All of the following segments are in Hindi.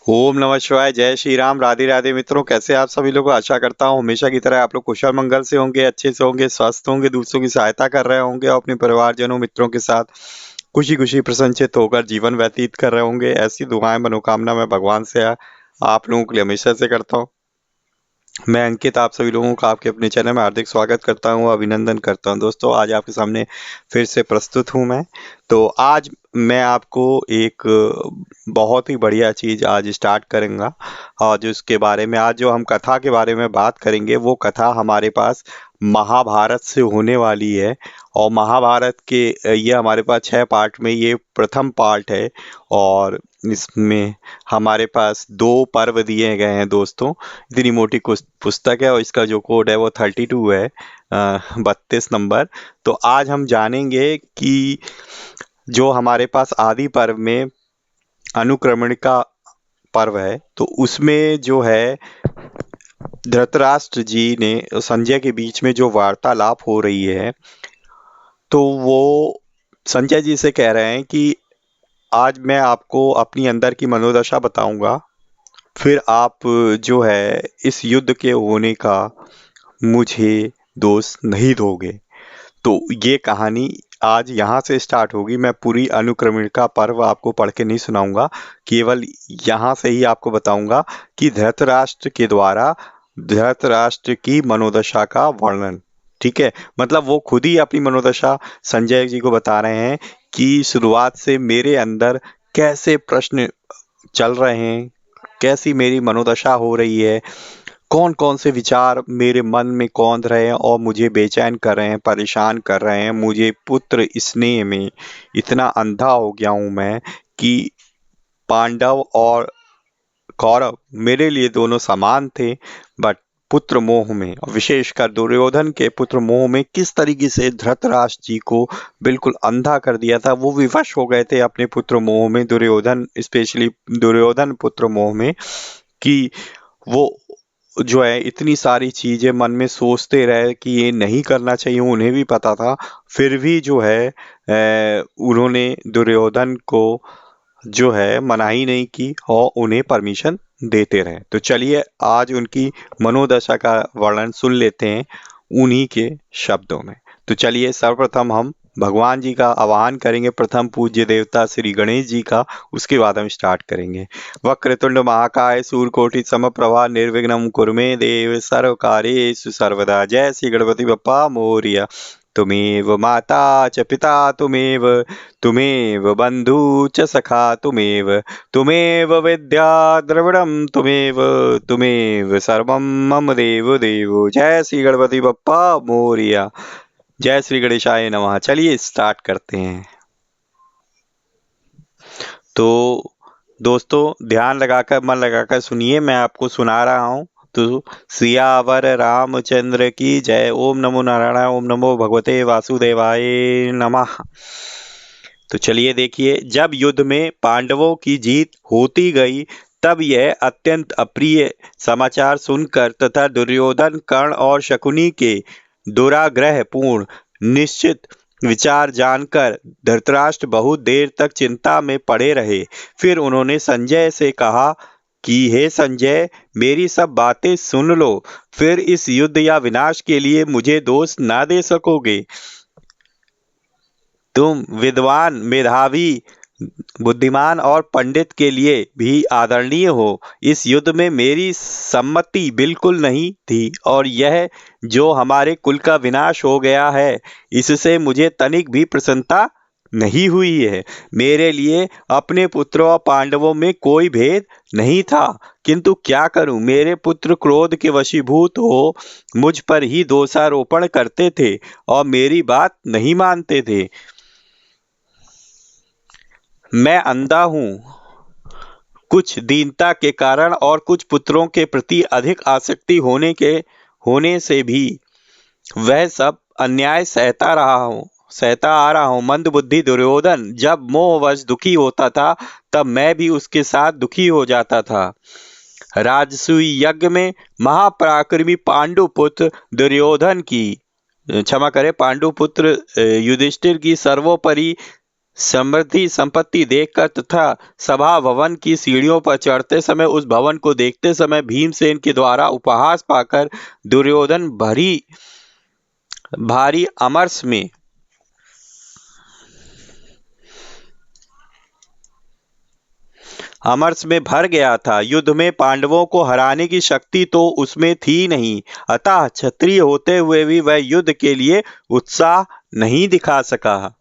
ओम नमः शिवाय। जय श्री राम। राधे राधे मित्रों, कैसे आप सभी लोग? आशा करता हूँ हमेशा की तरह आप लोग कुशल मंगल से होंगे, अच्छे से होंगे, स्वस्थ होंगे, दूसरों की सहायता कर रहे होंगे और अपने परिवारजनों मित्रों के साथ खुशी खुशी प्रसन्नचित होकर जीवन व्यतीत कर रहे होंगे। ऐसी दुआएं मनोकामना मैं भगवान से आप लोगों के लिए हमेशा से करता हूँ। मैं अंकित आप सभी लोगों का आपके अपने चैनल में हार्दिक स्वागत करता हूं, अभिनंदन करता हूं। दोस्तों, आज आपके सामने फिर से प्रस्तुत हूं मैं। तो आज मैं आपको एक बहुत ही बढ़िया चीज़ आज स्टार्ट करूंगा और जो उसके बारे में आज जो हम कथा के बारे में बात करेंगे वो कथा हमारे पास महाभारत से होने वाली है। और महाभारत के ये हमारे पास 6 पार्ट में ये प्रथम पार्ट है। और इसमें हमारे पास 2 पर्व दिए गए हैं दोस्तों। इतनी मोटी पुस्तक है और इसका जो कोड है वो 32 है, 32 नंबर। तो आज हम जानेंगे कि जो हमारे पास आदि पर्व में अनुक्रमण का पर्व है, तो उसमें जो है धृतराष्ट्र जी ने संजय के बीच में जो वार्तालाप हो रही है, तो वो संजय जी से कह रहे हैं कि आज मैं आपको अपनी अंदर की मनोदशा बताऊंगा, फिर आप जो है इस युद्ध के होने का मुझे दोष नहीं दोगे। तो ये कहानी आज यहाँ से स्टार्ट होगी। मैं पूरी अनुक्रमण का पर्व आपको पढ़ के नहीं सुनाऊंगा, केवल यहाँ से ही आपको बताऊंगा कि धृतराष्ट्र के द्वारा धृतराष्ट्र की मनोदशा का वर्णन। ठीक है, मतलब वो खुद ही अपनी मनोदशा संजय जी को बता रहे हैं कि शुरुआत से मेरे अंदर कैसे प्रश्न चल रहे हैं, कैसी मेरी मनोदशा हो रही है, कौन कौन से विचार मेरे मन में कौंध रहे हैं और मुझे बेचैन कर रहे हैं, परेशान कर रहे हैं। मुझे पुत्र स्नेह में इतना अंधा हो गया हूं मैं कि पांडव और कौरव मेरे लिए दोनों समान थे, बट पुत्र मोह में और विशेषकर दुर्योधन के पुत्र मोह में किस तरीके से धृतराष्ट्र जी को बिल्कुल अंधा कर दिया था। वो विवश हो गए थे अपने पुत्र मोह में, दुर्योधन स्पेशली दुर्योधन पुत्र मोह में, कि वो जो है इतनी सारी चीजें मन में सोचते रहे कि ये नहीं करना चाहिए। उन्हें भी पता था, फिर भी जो है उन्होंने दुर्योधन को जो है मनाही नहीं की और उन्हें परमिशन देते रहे। तो चलिए आज उनकी मनोदशा का वर्णन सुन लेते हैं उन्हीं के शब्दों में। तो चलिए सर्वप्रथम हम भगवान जी का आवाहन करेंगे, प्रथम पूज्य देवता श्री गणेश जी का, उसके बाद हम स्टार्ट करेंगे। वक्रतुंड महाकाय सूर्यकोटि समप्रभा निर्विघ्नं कुरु मे देव सर्व कार्येषु सर्वदा। जय श्री गणपति बप्पा मोरया। तुमेव माता च पिता तुमेव, तुमेव बंधु च सखा तुमेव, तुमेव विद्या द्रविड़ं तुमेव, तुमेव सर्वं मम देव देव। जय श्री गणपति बप्पा मोरया। जय श्री गणेशाय नमः। चलिए स्टार्ट करते हैं। तो दोस्तों ध्यान लगाकर मन लगाकर सुनिए, मैं आपको सुना रहा हूँ। तो सियावर रामचंद्र की जय। ओम नमो नारायण, ओम नमो भगवते वासुदेवाय नमः। तो चलिए देखिए, जब युद्ध में पांडवों की जीत होती गई, तब यह अत्यंत अप्रिय समाचार सुनकर तथा दुर्योधन, कर्ण और शकुनी के दुराग्रह पूर्ण निश्चित विचार जानकर धृतराष्ट्र बहुत देर तक चिंता में पड़े रहे। फिर उन्होंने संजय से कहा कि हे संजय, मेरी सब बातें सुन लो, फिर इस युद्ध या विनाश के लिए मुझे दोष ना दे सकोगे। तुम विद्वान, मेधावी, बुद्धिमान और पंडित के लिए भी आदरणीय हो। इस युद्ध में मेरी सम्मति बिल्कुल नहीं थी और यह जो हमारे कुल का विनाश हो गया है, इससे मुझे तनिक भी प्रसन्नता नहीं हुई है। मेरे लिए अपने पुत्रों और पांडवों में कोई भेद नहीं था, किंतु क्या करूं, मेरे पुत्र क्रोध के वशीभूत हो मुझ पर ही दोषारोपण करते थे और मेरी बात नहीं मानते थे। मैं अंधा हूँ, कुछ दीनता के कारण और कुछ पुत्रों के प्रति अधिक आसक्ति होने से भी वह सब अन्याय सहता आ रहा हूँ। मंदबुद्धि दुर्योधन जब मोहवश दुखी होता था, तब मैं भी उसके साथ दुखी हो जाता था। राजसूय यज्ञ में महापराक्रमी पांडुपुत्र दुर्योधन की, क्षमा करें, पांडुपुत्र युधिष्ठिर की सर्वोपरि समृद्धि संपत्ति देखकर तथा सभा भवन की सीढ़ियों पर चढ़ते समय उस भवन को देखते समय भीमसेन के द्वारा उपहास पाकर दुर्योधन भारी अमर्ष में भर गया था। युद्ध में पांडवों को हराने की शक्ति तो उसमें थी नहीं, अतः क्षत्रिय होते हुए भी वह युद्ध के लिए उत्साह नहीं दिखा सका।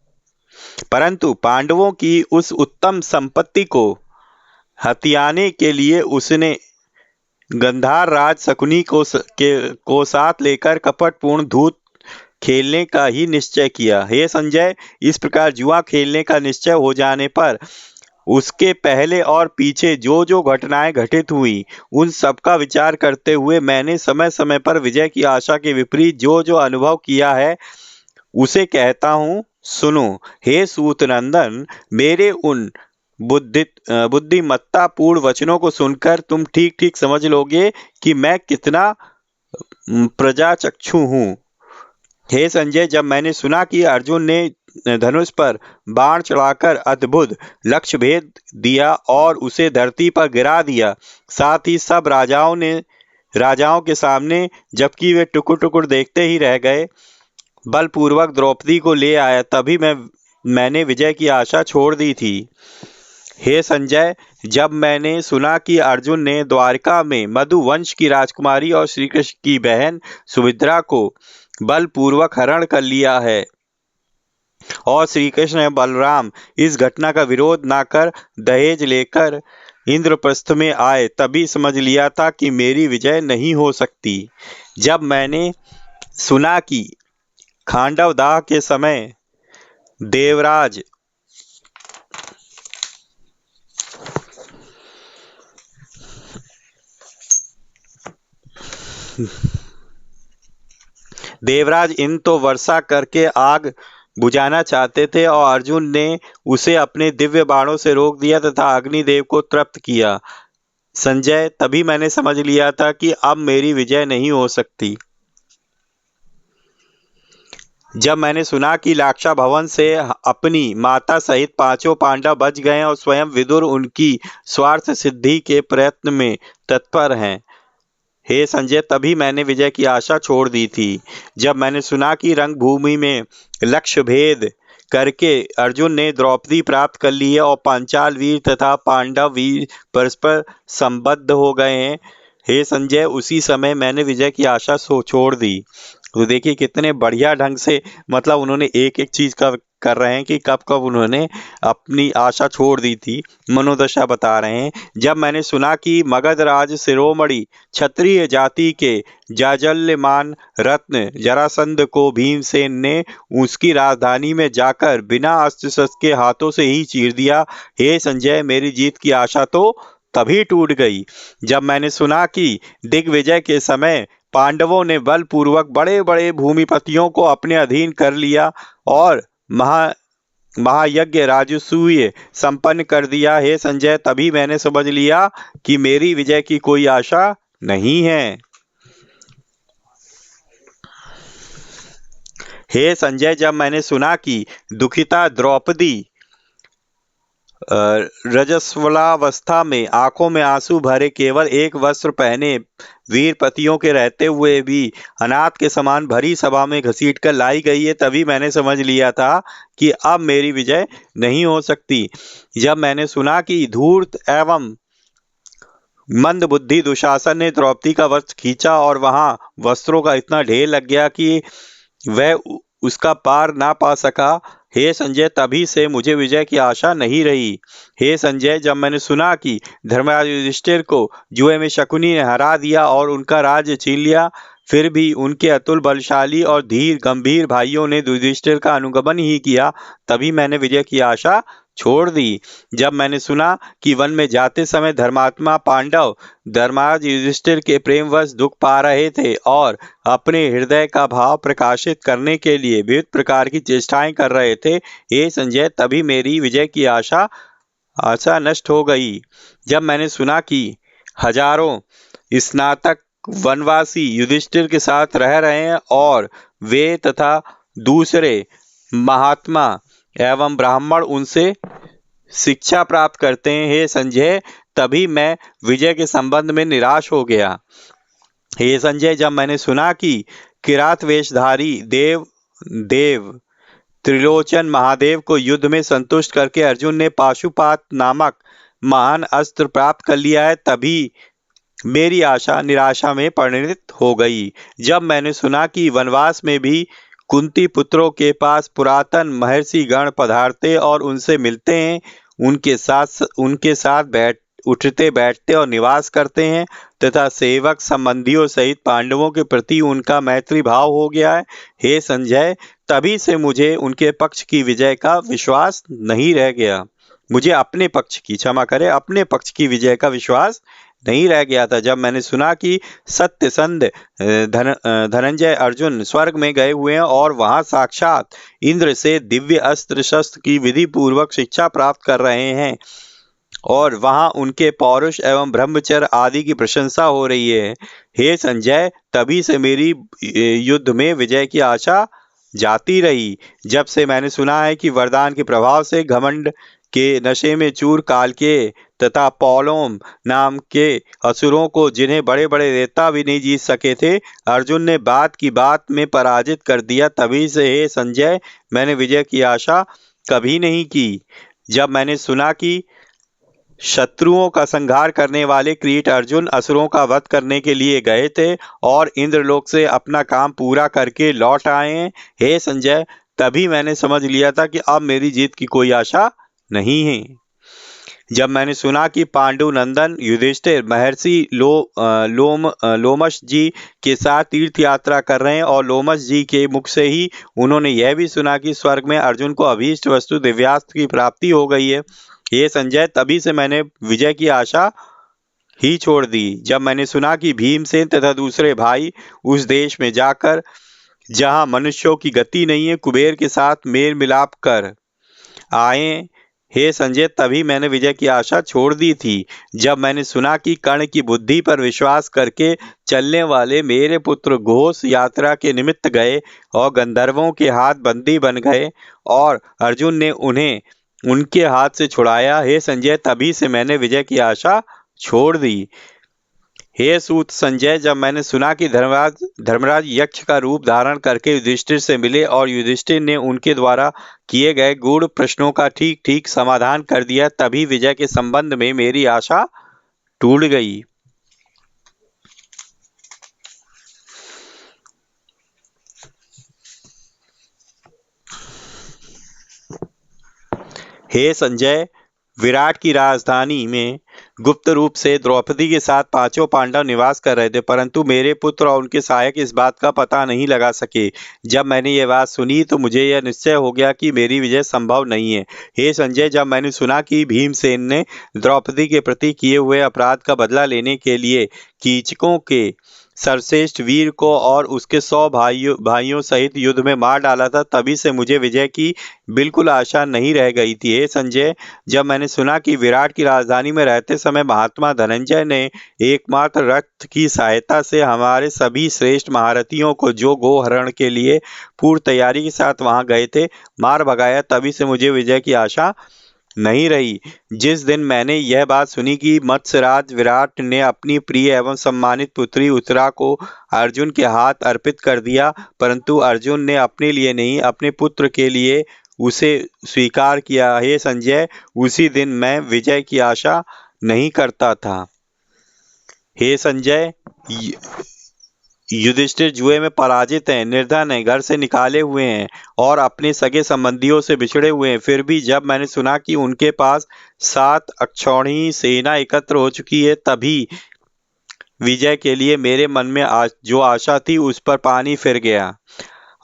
परंतु पांडवों की उस उत्तम संपत्ति को हथियाने के लिए उसने गंधार राज शकुनी को साथ लेकर कपटपूर्ण धूत खेलने का ही निश्चय किया। हे संजय, इस प्रकार जुआ खेलने का निश्चय हो जाने पर उसके पहले और पीछे जो जो घटनाएं घटित हुई उन सब का विचार करते हुए मैंने समय समय पर विजय की आशा के विपरीत जो जो अनुभव किया है उसे कहता हूँ, सुनो। हे सूतनंदन, मेरे उन बुद्धिमत्तापूर्ण वचनों को सुनकर तुम ठीक ठीक समझ लोगे कि मैं कितना प्रजाचक्षु हूँ। हे संजय, जब मैंने सुना कि अर्जुन ने धनुष पर बाण चढ़ाकर अद्भुत लक्ष्य भेद दिया और उसे धरती पर गिरा दिया, साथ ही सब राजाओं के सामने जबकि वे टुकुर टुकुर देखते ही रह गए, बलपूर्वक द्रौपदी को ले आया, तभी मैंने विजय की आशा छोड़ दी थी। हे संजय, जब मैंने सुना कि अर्जुन ने द्वारका में मधु वंश की राजकुमारी और श्री कृष्ण की बहन सुभद्रा को बलपूर्वक हरण कर लिया है और श्री कृष्ण एवं बलराम इस घटना का विरोध ना कर दहेज लेकर इंद्रप्रस्थ में आए, तभी समझ लिया था कि मेरी विजय नहीं हो सकती। जब मैंने सुना कि खांडव दाह के समय देवराज इन तो वर्षा करके आग बुझाना चाहते थे और अर्जुन ने उसे अपने दिव्य बाणों से रोक दिया तथा अग्निदेव को तृप्त किया, संजय, तभी मैंने समझ लिया था कि अब मेरी विजय नहीं हो सकती। जब मैंने सुना कि लाक्षा भवन से अपनी माता सहित पांचों पांडव बच गए और स्वयं विदुर उनकी स्वार्थ सिद्धि के प्रयत्न में तत्पर हैं, हे संजय, तभी मैंने विजय की आशा छोड़ दी थी। जब मैंने सुना कि रंगभूमि में लक्ष्य भेद करके अर्जुन ने द्रौपदी प्राप्त कर ली है और पांचाल वीर तथा पांडव वीर परस्पर संबद्ध हो गए हैं, हे संजय, उसी समय मैंने विजय की आशा छोड़ दी। तो देखिए कितने बढ़िया ढंग से, मतलब उन्होंने एक एक चीज का कर रहे हैं कि कब कब उन्होंने अपनी आशा छोड़ दी थी, मनोदशा बता रहे हैं। जब मैंने सुना कि मगध राज शिरोमणि क्षत्रिय जाति के जाजल्यमान रत्न जरासंध को भीमसेन ने उसकी राजधानी में जाकर बिना अस्त्र शस्त्र के हाथों से ही चीर दिया, हे संजय, मेरी जीत की आशा तो तभी टूट गई जब मैंने सुना कि दिग्विजय के समय पांडवों ने बलपूर्वक बड़े बड़े भूमिपतियों को अपने अधीन कर लिया और महायज्ञ राजसूय संपन्न कर दिया। हे संजय, तभी मैंने समझ लिया कि मेरी विजय की कोई आशा नहीं है। हे संजय, जब मैंने सुना कि दुखिता द्रौपदी रजस्वलावस्था में आंखों में आंसू भरे केवल एक वस्त्र पहने वीर पतियों के रहते हुए भी अनाथ के समान भरी सभा में घसीटकर लाई गई है, तभी मैंने समझ लिया था कि अब मेरी विजय नहीं हो सकती। जब मैंने सुना कि धूर्त एवं मंद बुद्धि दुशासन ने द्रौपदी का वस्त्र खींचा और वहां वस्त्रों का इतना ढेर लग गया कि वह उसका पार ना पा सका, हे संजय, तभी से मुझे विजय की आशा नहीं रही। हे संजय, जब मैंने सुना कि धर्मराज युधिष्ठिर को जुए में शकुनी ने हरा दिया और उनका राज्य छीन लिया, फिर भी उनके अतुल बलशाली और धीर गंभीर भाइयों ने युधिष्ठिर का अनुगमन ही किया, तभी मैंने विजय की आशा छोड़ दी। जब मैंने सुना कि वन में जाते समय धर्मात्मा पांडव धर्मराज युधिष्ठिर के प्रेमवश दुख पा रहे थे और अपने हृदय का भाव प्रकाशित करने के लिए विविध प्रकार की चेष्टाएं कर रहे थे, हे संजय, तभी मेरी विजय की आशा नष्ट हो गई। जब मैंने सुना कि हजारों स्नातक वनवासी युधिष्ठिर के साथ रह रहे हैं और वे तथा दूसरे महात्मा एवं ब्राह्मण उनसे शिक्षा प्राप्त करते हैं। हे संजय, तभी मैं विजय के संबंध में निराश हो गया। हे संजय, जब मैंने सुना कि किरात वेशधारी देव देव त्रिलोचन महादेव को युद्ध में संतुष्ट करके अर्जुन ने पाशुपात नामक महान अस्त्र प्राप्त कर लिया है, तभी मेरी आशा निराशा में परिणत हो गई। जब मैंने सुना कि वनवास में भी कुंती पुत्रों के पास पुरातन महर्षि गण पधारते और उनसे मिलते हैं, उनके साथ बैठ उठते बैठते और निवास करते हैं तथा सेवक संबंधियों सहित पांडवों के प्रति उनका मैत्री भाव हो गया है, हे संजय, तभी से मुझे उनके पक्ष की विजय का विश्वास नहीं रह गया। मुझे अपने पक्ष की, क्षमा करें, अपने पक्ष की विजय का विश्वास नहीं रह गया था। जब मैंने सुना कि सत्यसंध धनंजय अर्जुन स्वर्ग में गए हुए हैं और वहां साक्षात इंद्र से दिव्य अस्त्र शस्त्र की विधि पूर्वक शिक्षा प्राप्त कर रहे हैं और वहां उनके पौरुष एवं ब्रह्मचर्य आदि की प्रशंसा हो रही है, हे संजय, तभी से मेरी युद्ध में विजय की आशा जाती रही। जब से मैंने सुना है कि वरदान के प्रभाव से घमंड के नशे में चूर काल के तथा पौलोम नाम के असुरों को, जिन्हें बड़े बड़े देवता भी नहीं जीत सके थे, अर्जुन ने बात की बात में पराजित कर दिया, तभी से हे संजय, मैंने विजय की आशा कभी नहीं की। जब मैंने सुना कि शत्रुओं का संहार करने वाले किरीट अर्जुन असुरों का वध करने के लिए गए थे और इंद्रलोक से अपना काम पूरा करके लौट आए हैं, हे संजय, तभी मैंने समझ लिया था कि अब मेरी जीत की कोई आशा नहीं है। जब मैंने सुना कि पांडु नंदन युधिष्ठिर महर्षि लोमश जी के साथ तीर्थ यात्रा कर रहे हैं और लोमश जी के मुख से ही उन्होंने यह भी सुना कि स्वर्ग में अर्जुन को अभीष्ट वस्तु दिव्यास्त्र की प्राप्ति हो गई है, ये संजय, तभी से मैंने विजय की आशा ही छोड़ दी। जब मैंने सुना कि भीमसेन तथा दूसरे भाई उस देश में जाकर जहां मनुष्यों की गति नहीं है, कुबेर के साथ मेल मिलाप कर आए, हे संजय, तभी मैंने विजय की आशा छोड़ दी थी। जब मैंने सुना कि कर्ण की बुद्धि पर विश्वास करके चलने वाले मेरे पुत्र घोष यात्रा के निमित्त गए और गंधर्वों के हाथ बंदी बन गए और अर्जुन ने उन्हें उनके हाथ से छुड़ाया, हे संजय, तभी से मैंने विजय की आशा छोड़ दी। हे सूत संजय, जब मैंने सुना कि धर्मराज यक्ष का रूप धारण करके युधिष्ठिर से मिले और युधिष्ठिर ने उनके द्वारा किए गए गूढ़ प्रश्नों का ठीक ठीक समाधान कर दिया, तभी विजय के संबंध में मेरी आशा टूट गई। हे संजय, विराट की राजधानी में गुप्त रूप से द्रौपदी के साथ पांचों पांडव निवास कर रहे थे, परंतु मेरे पुत्र और उनके सहायक इस बात का पता नहीं लगा सके। जब मैंने ये बात सुनी तो मुझे यह निश्चय हो गया कि मेरी विजय संभव नहीं है। हे संजय, जब मैंने सुना कि भीमसेन ने द्रौपदी के प्रति किए हुए अपराध का बदला लेने के लिए कीचकों के सर्वश्रेष्ठ वीर को और उसके 100 भाइयों सहित युद्ध में मार डाला था, तभी से मुझे विजय की बिल्कुल आशा नहीं रह गई थी। हे संजय, जब मैंने सुना कि विराट की राजधानी में रहते समय महात्मा धनंजय ने एकमात्र रथ की सहायता से हमारे सभी श्रेष्ठ महारथियों को, जो गोहरण के लिए पूर्व तैयारी के साथ वहां गए थे, मार भगाया, तभी से मुझे विजय की आशा नहीं रही। जिस दिन मैंने यह बात सुनी कि मत्स्यराज विराट ने अपनी प्रिय एवं सम्मानित पुत्री उत्तरा को अर्जुन के हाथ अर्पित कर दिया, परंतु अर्जुन ने अपने लिए नहीं, अपने पुत्र के लिए उसे स्वीकार किया, हे संजय, उसी दिन मैं विजय की आशा नहीं करता था। हे संजय, युधिष्ठिर जुए में पराजित हैं, निर्धन हैं, घर से निकाले हुए हैं और अपने सगे संबंधियों से बिछड़े हुए हैं, फिर भी जब मैंने सुना कि उनके पास 7 अक्षौहिणी सेना एकत्र हो चुकी है, तभी विजय के लिए मेरे मन में जो आशा थी उस पर पानी फिर गया।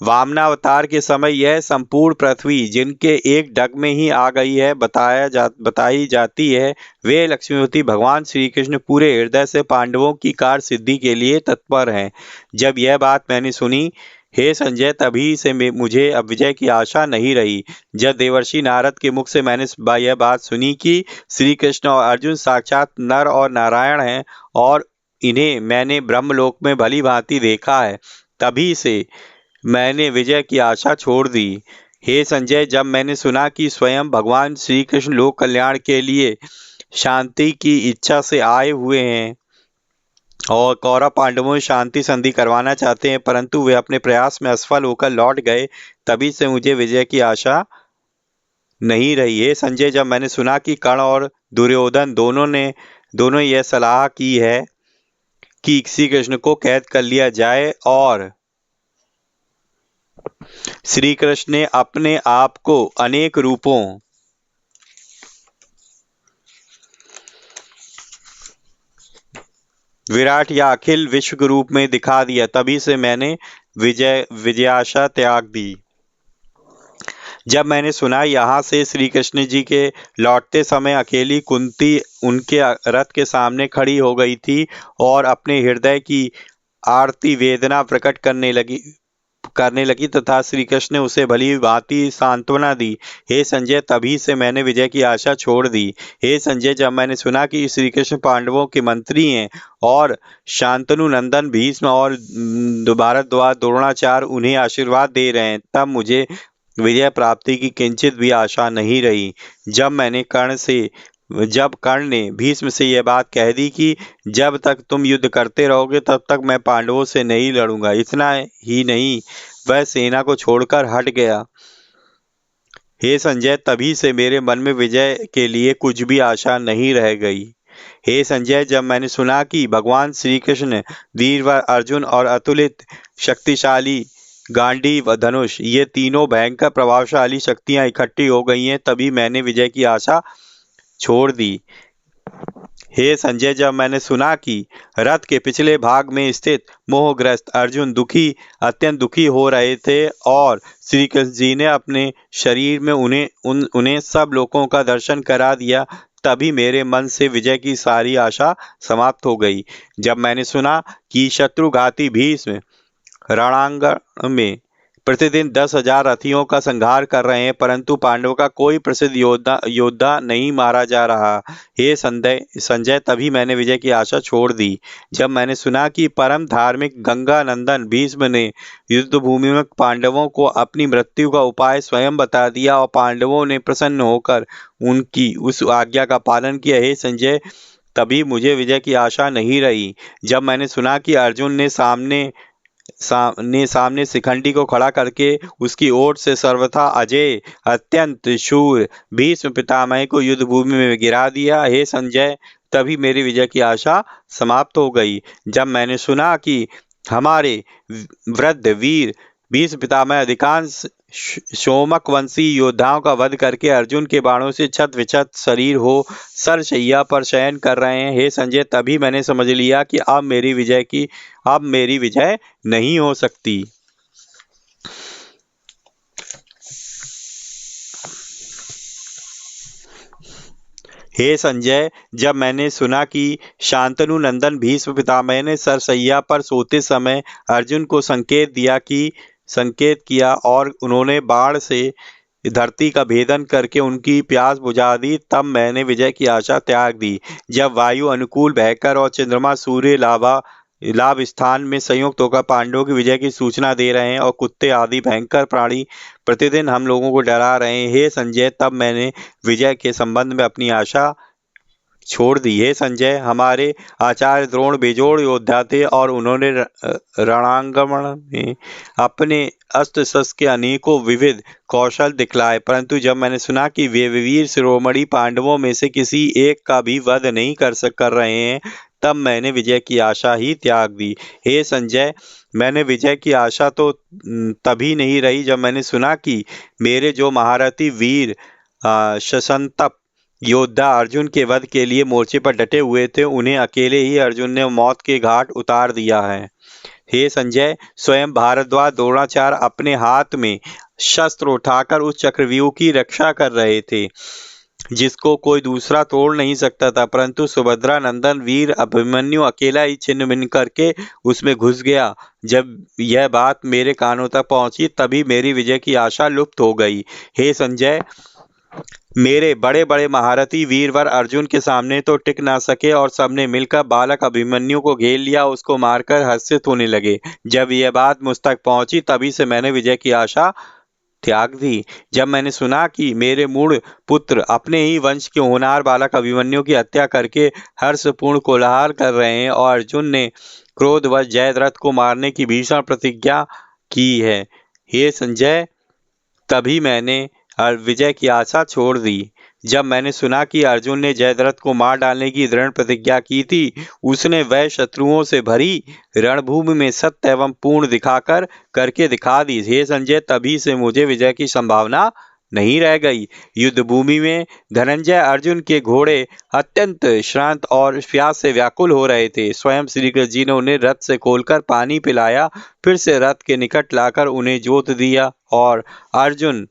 वामनावतार के समय यह संपूर्ण पृथ्वी जिनके एक डग में ही आ गई है बताई जाती है, वे लक्ष्मीपति भगवान श्री कृष्ण पूरे हृदय से पांडवों की कार्य सिद्धि के लिए तत्पर हैं। जब यह बात मैंने सुनी, हे संजय, तभी से मुझे अब विजय की आशा नहीं रही। जब देवर्षि नारद के मुख से मैंने यह बात सुनी कि श्री कृष्ण और अर्जुन साक्षात नर और नारायण हैं और इन्हें मैंने ब्रह्मलोक में भली भांति देखा है, तभी से मैंने विजय की आशा छोड़ दी। हे संजय, जब मैंने सुना कि स्वयं भगवान श्री कृष्ण लोक कल्याण के लिए शांति की इच्छा से आए हुए हैं और कौरव पांडवों से शांति संधि करवाना चाहते हैं, परंतु वे अपने प्रयास में असफल होकर लौट गए, तभी से मुझे विजय की आशा नहीं रही है संजय। जब मैंने सुना कि कर्ण और दुर्योधन दोनों यह सलाह की है कि श्री कृष्ण को कैद कर लिया जाए और श्री कृष्ण ने अपने आप को अनेक रूपों विराट या अखिल विश्व के रूप में दिखा दिया, तभी से मैंने विजयाशा त्याग दी। जब मैंने सुना यहाँ से श्री कृष्ण जी के लौटते समय अकेली कुंती उनके रथ के सामने खड़ी हो गई थी और अपने हृदय की आरती वेदना प्रकट करने लगी तथा श्री कृष्ण ने उसे भली भांति सांत्वना दी। हे संजय, तभी से मैंने विजय की आशा छोड़ दी। हे संजय, जब मैंने सुना कि श्री कृष्ण पांडवों के मंत्री हैं और शांतनु नंदन भीष्म और भारद्वाज द्रोणाचार्य उन्हें आशीर्वाद दे रहे हैं, तब मुझे विजय प्राप्ति की किंचित भी आशा नहीं रही। जब कर्ण ने भीष्म से यह बात कह दी कि जब तक तुम युद्ध करते रहोगे तब तक मैं पांडवों से नहीं लड़ूंगा, इतना ही नहीं, वह सेना को छोड़कर हट गया। हे संजय, तभी से मेरे मन में विजय के लिए कुछ भी आशा नहीं रह गई। हे संजय, जब मैंने सुना कि भगवान श्री कृष्ण, वीरवर अर्जुन और अतुलित शक्तिशाली गांडीव धनुष, ये तीनों भयंकर प्रभावशाली शक्तियां इकट्ठी हो गई हैं, तभी मैंने विजय की आशा छोड़ दी। हे संजय, जब मैंने सुना कि रथ के पिछले भाग में स्थित मोहग्रस्त अर्जुन अत्यंत दुखी हो रहे थे और श्री कृष्ण जी ने अपने शरीर में उन्हें सब लोगों का दर्शन करा दिया, तभी मेरे मन से विजय की सारी आशा समाप्त हो गई। जब मैंने सुना कि शत्रुघाती भीष्म रणांगण में प्रतिदिन 10,000 रथियों का संहार कर रहे हैं, परंतु पांडवों का कोई प्रसिद्ध योद्धा नहीं मारा जा रहा। हे संजय, तभी मैंने विजय की आशा छोड़ दी। जब मैंने सुना कि परम धार्मिक गंगा नंदन भीष्म ने युद्ध भूमि में पांडवों को अपनी मृत्यु का उपाय स्वयं बता दिया और पांडवों ने प्रसन्न होकर उनकी उस आज्ञा का पालन किया, हे संजय, तभी मुझे विजय की आशा नहीं रही। जब मैंने सुना कि अर्जुन ने सामने शिखंडी को खड़ा करके उसकी ओर से सर्वथा अजय अत्यंत शूर भीष्म पितामह को युद्ध भूमि में गिरा दिया, हे संजय, तभी मेरी विजय की आशा समाप्त हो गई। जब मैंने सुना कि हमारे वृद्ध वीर भीष्म पितामह अधिकांश सोमक वंशी योद्धाओं का वध करके अर्जुन के बाणों से छत विछत शरीर हो सरशैया पर शयन कर रहे हैं, हे संजय, तभी मैंने समझ लिया कि अब मेरी विजय नहीं हो सकती। हे संजय, जब मैंने सुना कि शांतनु नंदन भीष्म पितामह ने सरसैया पर सोते समय अर्जुन को संकेत किया और उन्होंने बाण से धरती का भेदन करके उनकी प्यास बुझा दी, तब मैंने विजय की आशा त्याग दी। जब वायु अनुकूल बहकर और चंद्रमा सूर्य लाभ स्थान में संयुक्त होकर पांडवों की विजय की सूचना दे रहे हैं और कुत्ते आदि भयंकर प्राणी प्रतिदिन हम लोगों को डरा रहे हैं, हे संजय, तब मैंने विजय के संबंध में अपनी आशा छोड़ दी। हे संजय, हमारे आचार्य द्रोण बेजोड़ योद्धा थे और उन्होंने रणांगण में अपने अस्त्र शस्त्र के अनेकों विविध कौशल दिखलाए, परंतु जब मैंने सुना कि वे वीर शिरोमणि पांडवों में से किसी एक का भी वध नहीं कर रहे हैं, तब मैंने विजय की आशा ही त्याग दी। हे संजय, मैंने विजय की आशा तो तभी नहीं रही जब मैंने सुना कि मेरे जो महारथी वीर सशंतप योद्धा अर्जुन के वध के लिए मोर्चे पर डटे हुए थे, उन्हें अकेले ही अर्जुन ने मौत के घाट उतार दिया है। हे संजय, स्वयं भारद्वाज द्रोणाचार्य अपने हाथ में शस्त्र उठाकर उस चक्रव्यूह की रक्षा कर रहे थे जिसको कोई दूसरा तोड़ नहीं सकता था, परंतु सुभद्रा नंदन वीर अभिमन्यु अकेला ही छिन्न भिन्न करके उसमें घुस गया। जब यह बात मेरे कानों तक पहुंची तभी मेरी विजय की आशा लुप्त हो गई। हे संजय, मेरे बड़े बड़े महारथी वीरवर अर्जुन के सामने तो टिक ना सके और सबने मिलकर बालक अभिमन्यु को घेर लिया, उसको मारकर हर्षित होने लगे। जब यह बात मुझ तक पहुंची तभी से मैंने विजय की आशा त्याग दी। जब मैंने सुना कि मेरे मूढ़ पुत्र अपने ही वंश के होनहार बालक अभिमन्यु की हत्या करके हर्षपूर्ण कोलाहल कर रहे हैं और अर्जुन ने क्रोधवश जयद्रथ को मारने की भीषण प्रतिज्ञा की है, हे संजय, तभी मैंने विजय की आशा छोड़ दी। जब मैंने सुना कि अर्जुन ने जयद्रथ को मार डालने की दृढ़ प्रतिज्ञा की थी, उसने वह शत्रुओं से भरी रणभूमि में सत्य एवं पूर्ण दिखाकर करके दिखा दी। हे संजय, तभी से मुझे विजय की संभावना नहीं रह गई। युद्ध भूमि में धनंजय अर्जुन के घोड़े अत्यंत श्रांत और प्यास से व्याकुल हो रहे थे। स्वयं श्री कृष्ण जी ने उन्हें रथ से खोलकर पानी पिलाया, फिर से रथ के निकट लाकर उन्हें जोत दिया और अर्जुन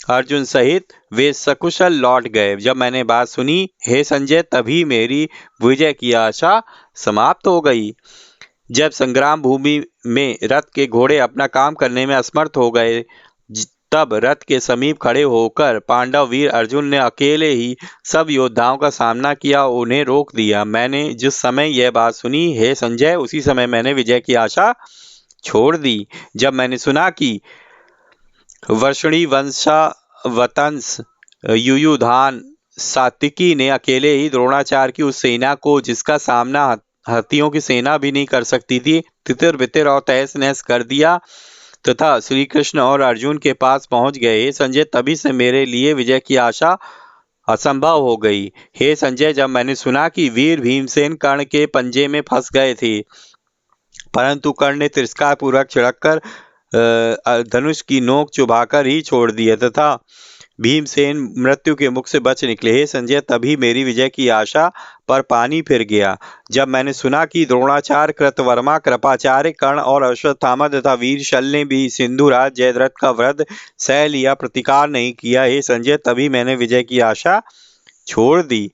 अर्जुन सहित वे सकुशल लौट गए। जब मैंने बात सुनी, हे संजय, तभी मेरी विजय की आशा समाप्त हो गई। जब संग्राम भूमि में रथ के घोड़े अपना काम करने में असमर्थ हो गए, तब रथ के समीप खड़े होकर पांडव वीर अर्जुन ने अकेले ही सब योद्धाओं का सामना किया, उन्हें रोक दिया। मैंने जिस समय यह बात सुनी, हे संजय, उसी समय मैंने विजय की आशा छोड़ दी। जब मैंने सुना कि वर्षणी वंशावतंस युयुधान सात्विकी ने अकेले ही द्रोणाचार्य की उस सेना को, जिसका सामना हाथियों की सेना भी नहीं कर सकती थी, तितर बितर और तहस नहस कर दिया तथा श्री कृष्ण और अर्जुन के पास पहुंच गए। हे संजय, तभी से मेरे लिए विजय की आशा असंभव हो गई। हे संजय, जब मैंने सुना कि वीर भीमसेन कर्ण के पंजे में फंस गए थे, परंतु कर्ण ने तिरस्कार पूर्वक छिड़ककर धनुष की नोक चुभाकर ही छोड़ दिया तथा भीमसेन मृत्यु के मुख से बच निकले। हे संजय, तभी मेरी विजय की आशा पर पानी फिर गया। जब मैंने सुना कि द्रोणाचार्य, कृतवर्मा, कृपाचार्य, कर्ण और अश्वत्थामा तथा वीर शल्य ने भी सिंधुराज जयद्रथ का वध सह लिया, प्रतिकार नहीं किया, हे संजय, तभी मैंने विजय की आशा छोड़ दी।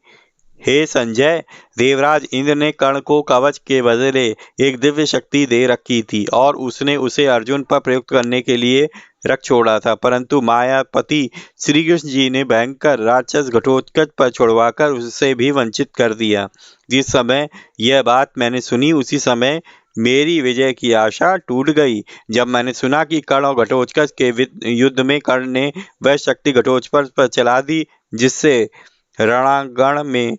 हे संजय, देवराज इंद्र ने कर्ण को कवच के बदले एक दिव्य शक्ति दे रखी थी और उसने उसे अर्जुन पर प्रयुक्त करने के लिए रख छोड़ा था, परंतु मायापति श्री कृष्ण जी ने भयंकर राक्षस घटोत्कच पर छुड़वाकर उससे भी वंचित कर दिया। जिस समय यह बात मैंने सुनी, उसी समय मेरी विजय की आशा टूट गई। जब मैंने सुना कि कर्ण और घटोत्कच के युद्ध में कर्ण ने वह शक्ति घटोत्कच पर चला दी जिससे रणांगण में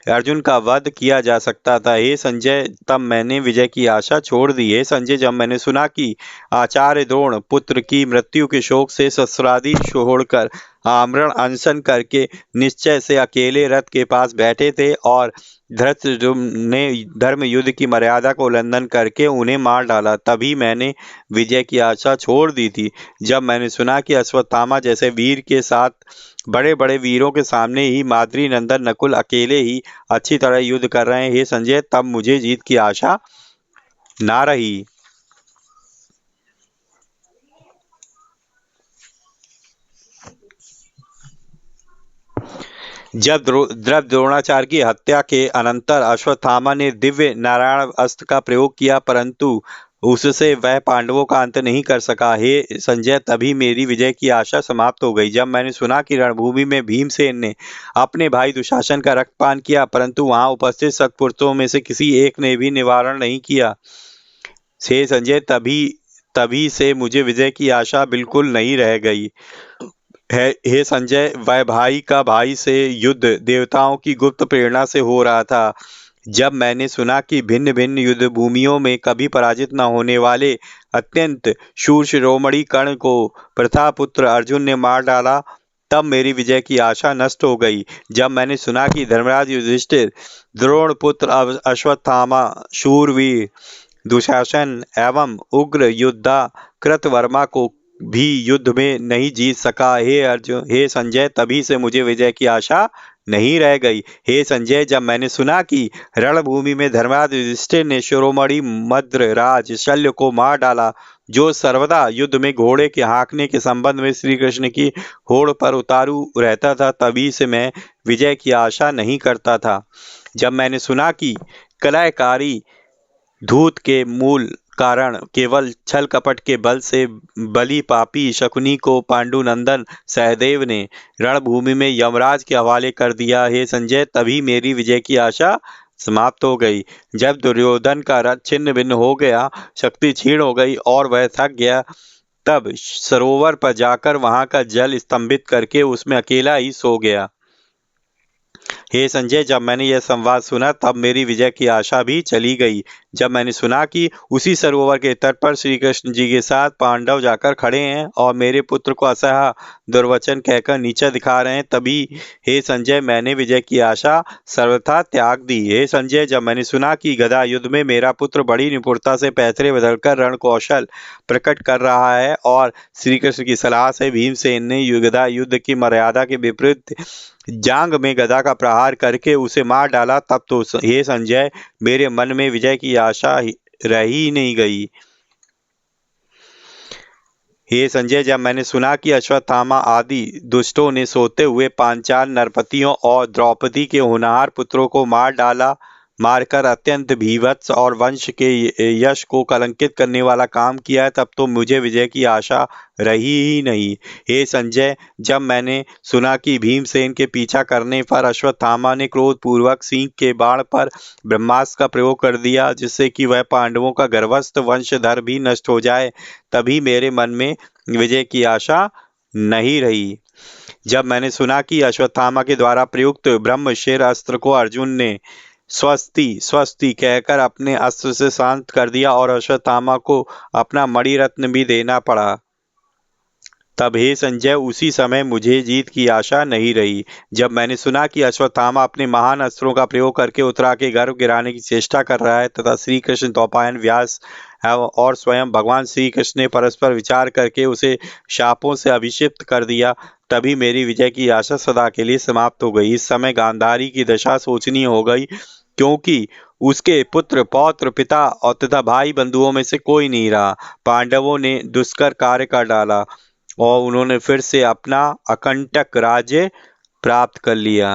अर्जुन का वध किया जा सकता था, हे संजय, तब मैंने विजय की आशा छोड़ दी। हे संजय, जब मैंने सुना कि आचार्य द्रोण पुत्र की मृत्यु के शोक से ससुरादि छोड़कर आमरण अनशन करके निश्चय से अकेले रथ के पास बैठे थे और धृतराष्ट्र ने धर्म युद्ध की मर्यादा को उल्लंघन करके उन्हें मार डाला, तभी मैंने विजय की आशा छोड़ दी थी। जब मैंने सुना कि अश्वत्थामा जैसे वीर के साथ बड़े बड़े वीरों के सामने ही माद्री नंदन नकुल अकेले ही अच्छी तरह युद्ध कर रहे हैं, हे संजय, तब मुझे जीत की आशा ना रही। जब द्रोणाचार्य की हत्या के अनंतर अश्वत्थामा ने दिव्य नारायण अस्त्र का प्रयोग किया, परंतु उससे वह पांडवों का अंत नहीं कर सका, हे संजय, तभी मेरी विजय की आशा समाप्त हो गई। जब मैंने सुना कि रणभूमि में भीमसेन ने अपने भाई दुशासन का रक्तपान किया, परंतु वहां उपस्थित सत्पुरुषों में से किसी एक ने भी निवारण नहीं किया, हे संजय, तभी तभी से मुझे विजय की आशा बिल्कुल नहीं रह गई। हे संजय, वह भाई का भाई से युद्ध देवताओं की गुप्त प्रेरणा से हो रहा था। जब मैंने सुना कि भिन्न भिन्न युद्ध भूमियों में कभी पराजित न होने वाले अत्यंत शूर शिरोमणि कर्ण को प्रथापुत्र अर्जुन ने मार डाला, तब मेरी विजय की आशा नष्ट हो गई। जब मैंने सुना कि धर्मराज युधिष्ठिर, द्रोण पुत्र अश्वत्थामा, शूरवीर दुशासन एवं उग्र योद्धा कृतवर्मा को भी युद्ध में नहीं जीत सका, हे संजय, तभी से मुझे विजय की आशा नहीं रह गई। हे संजय, जब मैंने सुना कि रणभूमि में धर्मराज युधिष्ठिर ने शिरोमणि मद्र राज शल्य को मार डाला, जो सर्वदा युद्ध में घोड़े के हाँकने के संबंध में श्री कृष्ण की होड़ पर उतारू रहता था, तभी से मैं विजय की आशा नहीं करता था। जब मैंने सुना कि कलहकारी धूत के मूल कारण केवल छल कपट के बल से बलि पापी शकुनी को पांडुनंदन सहदेव ने रणभूमि में यमराज के हवाले कर दिया, हे संजय, तभी मेरी विजय की आशा समाप्त हो गई। जब दुर्योधन का रथ छिन्न भिन्न हो गया, शक्ति क्षीण हो गई और वह थक गया, तब सरोवर पर जाकर वहां का जल स्तंभित करके उसमें अकेला ही सो गया। हे संजय, जब मैंने यह संवाद सुना तब मेरी विजय की आशा भी चली गई। जब मैंने सुना कि उसी सरोवर के तट पर श्री कृष्ण जी के साथ पांडव जाकर खड़े हैं और मेरे पुत्र को असह्य दुर्वचन कहकर नीचा दिखा रहे हैं, तभी हे संजय मैंने विजय की आशा सर्वथा त्याग दी। हे संजय, जब मैंने सुना कि गदा युद्ध में मेरा पुत्र बड़ी निपुणता से पैतरे बदलकर रण कौशल प्रकट कर रहा है और श्री कृष्ण की सलाह से भीमसेन ने गदा युद्ध की मर्यादा के विपरीत जांग में गदा का प्रहार करके उसे मार डाला, तब तो हे संजय मेरे मन में विजय की आशा रही ही नहीं गई। हे संजय, जब मैंने सुना कि अश्वत्थामा आदि दुष्टों ने सोते हुए पांचाल नरपतियों और द्रौपदी के होनहार पुत्रों को मारकर अत्यंत भीभत्स और वंश के यश को कलंकित करने वाला काम किया है, तब तो मुझे विजय की आशा रही ही नहीं। हे संजय, जब मैंने सुना कि भीमसेन के पीछा करने पर अश्वत्थामा ने क्रोधपूर्वक सिंह के बाण पर ब्रह्मास्त्र का प्रयोग कर दिया जिससे कि वह पांडवों का गर्भस्थ वंशधर भी नष्ट हो जाए, तभी मेरे मन में विजय की आशा नहीं रही। जब मैंने सुना कि अश्वत्थामा के द्वारा प्रयुक्त ब्रह्मशिर अस्त्र को अर्जुन ने स्वस्ति स्वस्ति कहकर अपने अस्त्र से शांत कर दिया और अश्वत्थामा को अपना मणिरत्न भी देना पड़ा, तब हे संजय उसी समय मुझे जीत की आशा नहीं रही। जब मैंने सुना कि अश्वत्थामा अपने महान अस्त्रों का प्रयोग करके उत्तरा के गर्भ गिराने की चेष्टा कर रहा है तथा श्री कृष्ण द्वैपायन व्यास और स्वयं भगवान श्री कृष्ण ने परस्पर विचार करके उसे शापों से अभिषिक्त कर दिया, तभी मेरी विजय की आशा सदा के लिए समाप्त हो गई। इस समय गांधारी की दशा सोचनीय हो गई, क्योंकि उसके पुत्र पौत्र पिता और तथा भाई बंधुओं में से कोई नहीं रहा। पांडवों ने दुष्कर कार्य कर डाला और उन्होंने फिर से अपना अकंटक राज्य प्राप्त कर लिया।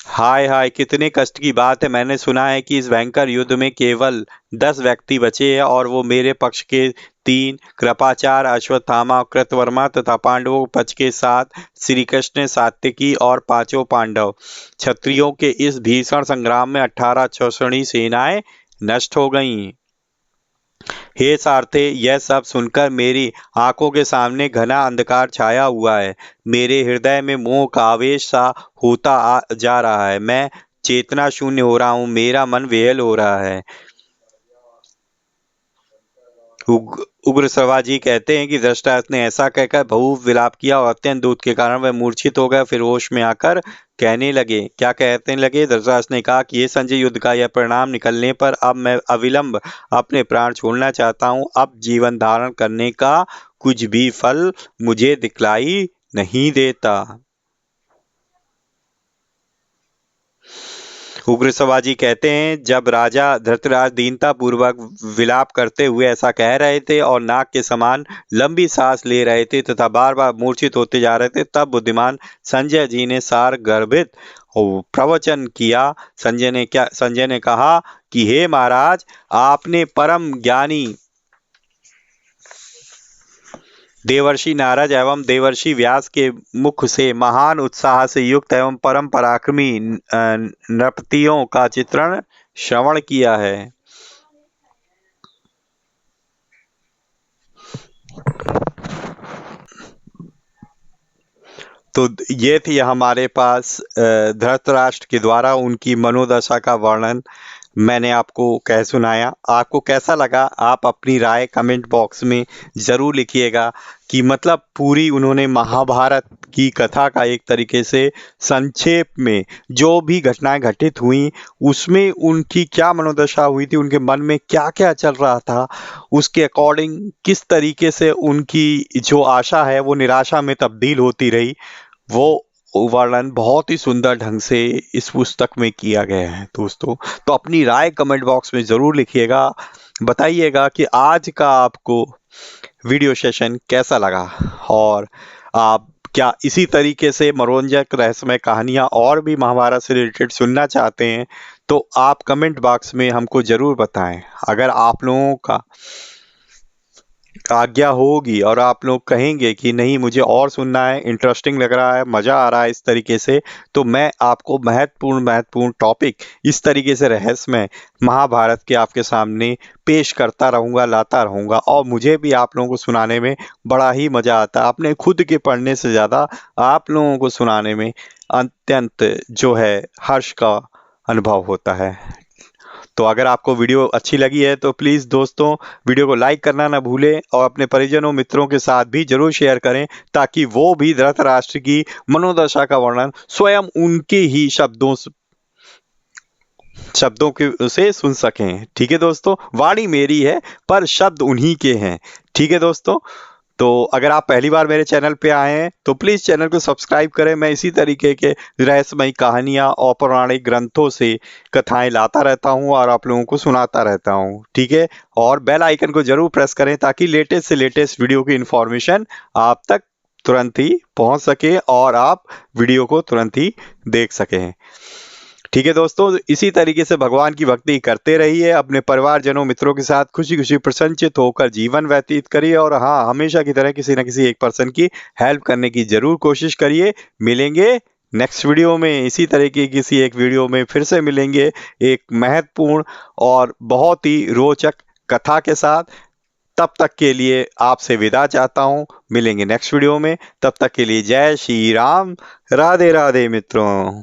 हाय हाय, कितने कष्ट की बात है। मैंने सुना है कि इस भयंकर युद्ध में केवल 10 व्यक्ति बचे हैं और वो मेरे पक्ष के 3 कृपाचार्य अश्वत्थामा कृतवर्मा तथा पांडवों के पक्ष के 7 श्री कृष्ण सात्यकी और 5 पांडव। क्षत्रियों के इस भीषण संग्राम में 18 क्षौहिणी सेनाएं नष्ट हो गईं। हे सारथे, यह सब सुनकर मेरी आंखों के सामने घना अंधकार छाया हुआ है। मेरे हृदय में मोह का आवेश सा जा रहा है। मैं चेतना शून्य हो रहा हूँ, मेरा मन विह्वल हो रहा है। उग्र श्रवा जी कहते हैं कि धृतराष्ट्र ने ऐसा कहकर बहु विलाप किया और अत्यंत दूध के कारण वह मूर्छित हो गया। फिर होश में आकर कहने लगे, क्या कहने लगे? धृतराष्ट्र ने कहा कि ये संजय, युद्ध का यह परिणाम निकलने पर अब मैं अविलंब अपने प्राण छोड़ना चाहता हूँ। अब जीवन धारण करने का कुछ भी फल मुझे दिखलाई नहीं देता। उग्र सवाजी कहते हैं, जब राजा धृतराज दीनता पूर्वक विलाप करते हुए ऐसा कह रहे थे और नाक के समान लंबी सांस ले रहे थे तथा बार बार मूर्छित होते जा रहे थे, तब बुद्धिमान संजय जी ने सार गर्भित प्रवचन किया। संजय ने कहा कि हे महाराज, आपने परम ज्ञानी देवर्षि नारद एवं देवर्षि व्यास के मुख से महान उत्साह से युक्त एवं परम पराक्रमी नृपतियों का चित्रण श्रवण किया है। तो ये थी हमारे पास धृतराष्ट्र के द्वारा उनकी मनोदशा का वर्णन मैंने आपको कह सुनाया। आपको कैसा लगा? आप अपनी राय कमेंट बॉक्स में ज़रूर लिखिएगा कि मतलब पूरी उन्होंने महाभारत की कथा का एक तरीके से संक्षेप में जो भी घटनाएं घटित हुई उसमें उनकी क्या मनोदशा हुई थी, उनके मन में क्या क्या चल रहा था, उसके अकॉर्डिंग किस तरीके से उनकी जो आशा है वो निराशा में तब्दील होती रही, वो वर्णन बहुत ही सुंदर ढंग से इस पुस्तक में किया गया है दोस्तों। तो अपनी राय कमेंट बॉक्स में ज़रूर लिखिएगा, बताइएगा कि आज का आपको वीडियो सेशन कैसा लगा और आप क्या इसी तरीके से मनोरंजक रहस्यमय कहानियाँ और भी महाभारत से रिलेटेड सुनना चाहते हैं तो आप कमेंट बॉक्स में हमको ज़रूर बताएं। अगर आप लोगों का आज्ञा होगी और आप लोग कहेंगे कि नहीं मुझे और सुनना है, इंटरेस्टिंग लग रहा है, मजा आ रहा है इस तरीके से, तो मैं आपको महत्वपूर्ण महत्वपूर्ण टॉपिक इस तरीके से रहस्यमय महाभारत के आपके सामने पेश करता रहूंगा, लाता रहूंगा। और मुझे भी आप लोगों को सुनाने में बड़ा ही मजा आता है। अपने खुद के पढ़ने से ज्यादा आप लोगों को सुनाने में अत्यंत जो है हर्ष का अनुभव होता है। तो अगर आपको वीडियो अच्छी लगी है तो प्लीज़ दोस्तों वीडियो को लाइक करना ना भूलें और अपने परिजनों मित्रों के साथ भी जरूर शेयर करें, ताकि वो भी धृतराष्ट्र की मनोदशा का वर्णन स्वयं उनके ही शब्दों के से सुन सकें। ठीक है दोस्तों, वाणी मेरी है पर शब्द उन्हीं के हैं। ठीक है दोस्तों, तो अगर आप पहली बार मेरे चैनल पे आए हैं तो प्लीज चैनल को सब्सक्राइब करें। मैं इसी तरीके के रहस्यमयी कहानियां और पौराणिक ग्रंथों से कथाएं लाता रहता हूं और आप लोगों को सुनाता रहता हूं। ठीक है, और बेल आइकन को जरूर प्रेस करें ताकि लेटेस्ट से लेटेस्ट वीडियो की इंफॉर्मेशन आप तक तुरंत ही पहुंच सके और आप वीडियो को तुरंत ही देख सकें। ठीक है दोस्तों, इसी तरीके से भगवान की भक्ति करते रहिए, अपने परिवारजनों मित्रों के साथ खुशी खुशी प्रसन्नचित होकर जीवन व्यतीत करिए, और हाँ, हमेशा की तरह किसी न किसी एक पर्सन की हेल्प करने की जरूर कोशिश करिए। मिलेंगे नेक्स्ट वीडियो में, इसी तरह की किसी एक वीडियो में फिर से मिलेंगे एक महत्वपूर्ण और बहुत ही रोचक कथा के साथ। तब तक के लिए आपसे विदा चाहता हूँ, मिलेंगे नेक्स्ट वीडियो में। तब तक के लिए जय श्री राम, राधे राधे मित्रों।